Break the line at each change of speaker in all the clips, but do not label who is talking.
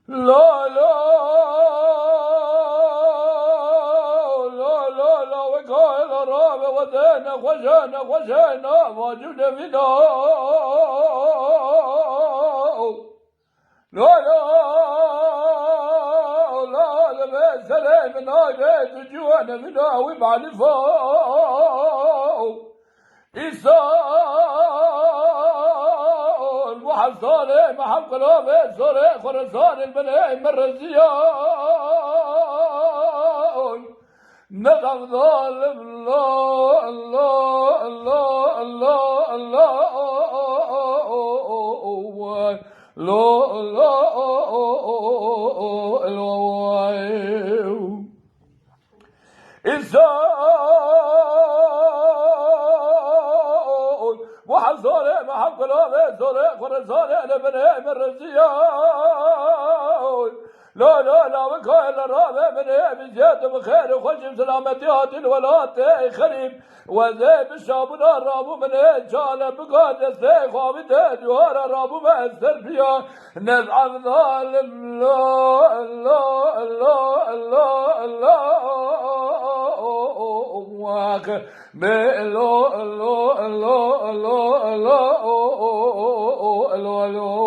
لا لا لا لا لا وقال رابع وذينا خشينا خشينا واجب فينا لا لا لا لا سلام ناجي تجوانا فينا ويبعد فوق إيصال وحصالي محب قلوبي صوري خرسان البني مرزيان نغم ظالم الله الله الله الله الله لا لا إنسان وحصولي محب قلوبي صوري خرساني لبني مرزيان لا لا لا وكاين الرابع من بزيادة بخير وخش بسلامتيات الولات خريب وزي بالشاب الرابو من جال بقاد السيخ وبدأ دوار الرابو من السربية نزعم ظالم لا لا لا لا لا واك بلو لو لو لو لو لو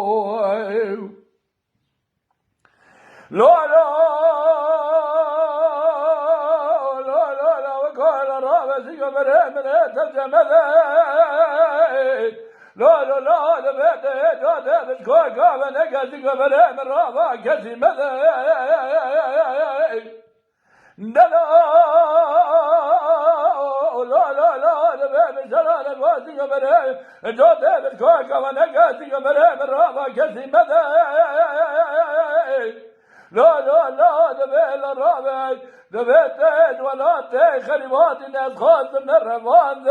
لا لا لا لا لا وقال الرابع سيقى من ترجمة لا لا لا لبيت جاد بشكوى قام نقا سيقى من الرابع كسي مذي لا لا لا لا لا لبيت شلال الواسيقى من جاد بشكوى قام نقا سيقى من الرابع كسي مذي لا لا لا دبيل الرابع دبيت ولا خريبات الناس خاص من الرفان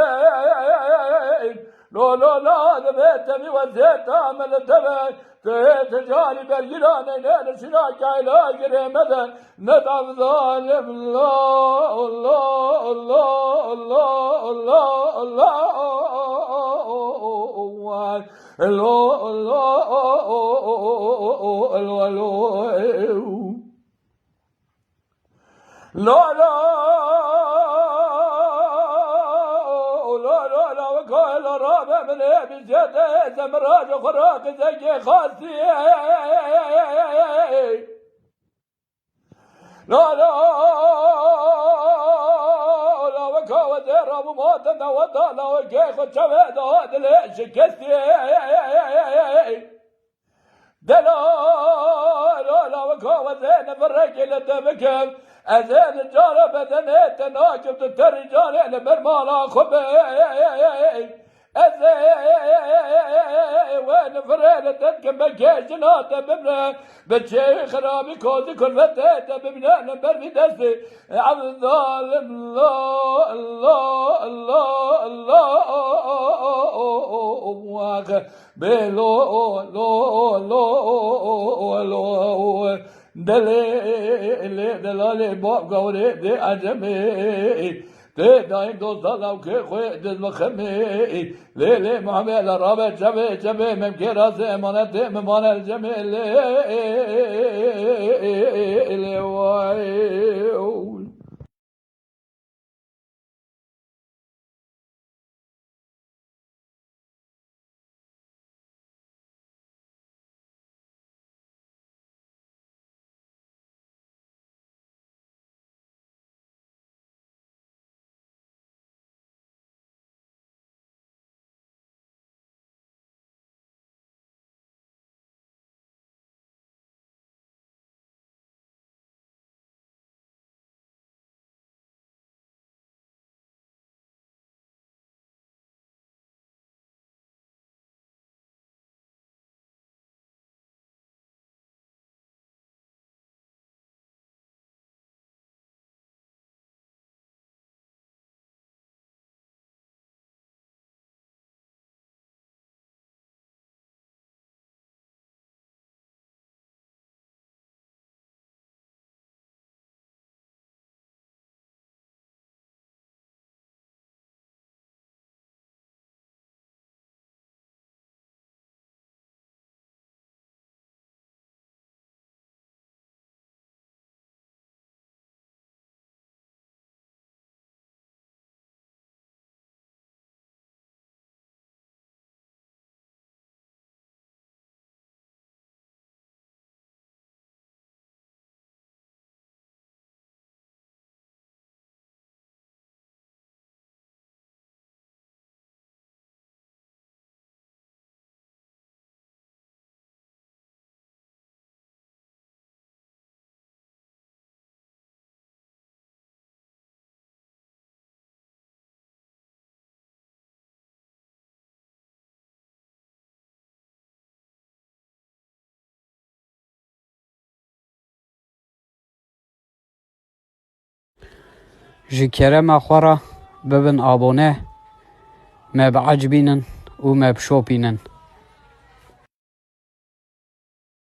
لا لا لا دبيت بي وزيت عمل الدبي تجاري بالجيران نين شراك علا قريمة ندعم ظالم الله الله الله الله الله الله الله الله لا لا لا لا لا وقال الرابع من بزيادة زمراج وخراق زي خاصي لا لا لا وكا ودير ابو موتنا وضانا وكيخ وشويد هاد ليش كستي دلا لا لا وكا وزين بالرجل دمكم أزين الجارة بدنيت ناكب الرجال المرمالا خبي وين فريلة تنكم بكيشنات بمنا بتشي خرابي كوزي كل فتيت بمنا نمبر في دستي عبد الظالم الله الله الله الله بلو لو لو لو دلالي باب قولي دي عجمي داين دوست لو كي خوي دل مخمي لي محمد الرابع جبي ممكن راس امانه ممان الجميل لي
جي كرم خورا ببن آبونه ما بعجبينن وما بشوبينن.